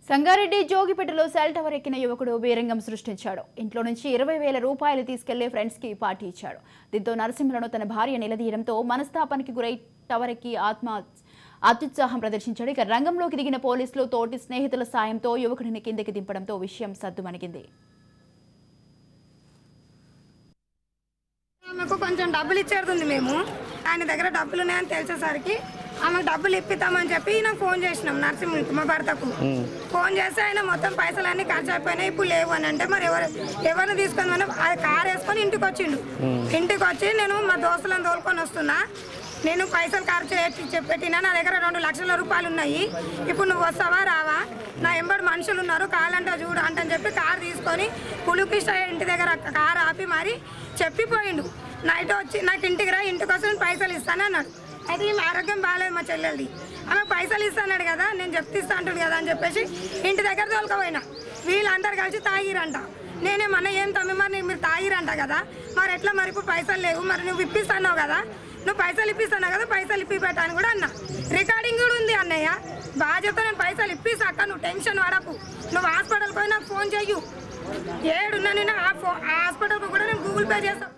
Sangareddy జోగిపేటలో cell tower ఎక్కిన యువకుడు బీరంగం సృష్టించాడు. ఇంట్లో నుంచి 20,000 రూపాయలు తీసుకెళ్లి ఫ్రెండ్స్ కి పార్టీ ఇచ్చాడు. దీంతో నరసింహలను తన భార్య నిలదీయడంతో మనస్తాపానికి గురై టవర్ ఎక్కి అత్యుత్సాహం ప్రదర్శించాడు. ఇక రంగంలోకి దిగిన పోలీసులు తోటి స్నేహితుల సాయంతో యువకుడిని కిందకి దింపడంతో విషయం సద్దుమణిగింది. ఆమెకు కొంచెం డబ్బులు ఇచ్చేది మేము ఆయన దగ్గర డబ్బులు ఉన్నాయని తెలిసేసరికి ఆమెకు డబ్బులు ఇప్పిద్దామని చెప్పి నాకు ఫోన్ చేసినాం. నరసింహునికి మా భర్తకు ఫోన్ చేస్తే ఆయన మొత్తం పైసలన్నీ ఖర్చు అయిపోయినాయి, ఇప్పుడు లేవు అని అంటే మరి ఎవరిని తీసుకొని మనం అది కారు వేసుకొని ఇంటికి వచ్చిండు. ఇంటికి వచ్చి నేను మా దోస్తులను తోలుకొని వస్తున్నా, నేను పైసలు ఖర్చు పెట్టినా, నా దగ్గర 2 లక్షల రూపాయలు ఉన్నాయి, ఇప్పుడు నువ్వు వస్తావా రావా, నా ఎంబడి మనుషులు ఉన్నారు కావాలంటే చూడు అంటని చెప్పి కారు తీసుకొని పులుకృష్ణ ఇంటి దగ్గర కారు ఆపి మరి చెప్పిపోయిండు. నైట్ వచ్చి నాకు ఇంటికి రా, ఇంటికి వస్తే పైసలు ఇస్తాను అన్నాడు. అయితే ఈమె ఆరోగ్యం బాగాలేదు మా చెల్లెల్ది, ఆమె పైసలు ఇస్తాడు కదా, నేను చెప్తిస్తా అంటాడు కదా అని చెప్పేసి ఇంటి దగ్గర తోలుకపోయినా. వీళ్ళందరూ కలిసి తాగిరంట. నేనేమన్నా ఏం తమ్మి మరి మీరు తాగిరంట కదా, మరి ఎట్లా మరి ఇప్పుడు పైసలు లేవు, మరి నువ్వు ఇప్పిస్తున్నావు కదా, నువ్వు పైసలు ఇప్పిస్తున్నావు కదా, పైసలు ఇప్పి పెట్టాను కూడా అన్న. రికార్డింగ్ కూడా ఉంది అన్నయ్య, బాగా చెప్తా, నేను పైసలు ఇప్పిస్తాక నువ్వు టెన్షన్ పడకు, నువ్వు హాస్పిటల్కి పోయి నాకు ఫోన్ చెయ్యు, ఏడున్నా నేను ఆ హాస్పిటల్కి కూడా నేను గూగుల్ పే చేస్తాను.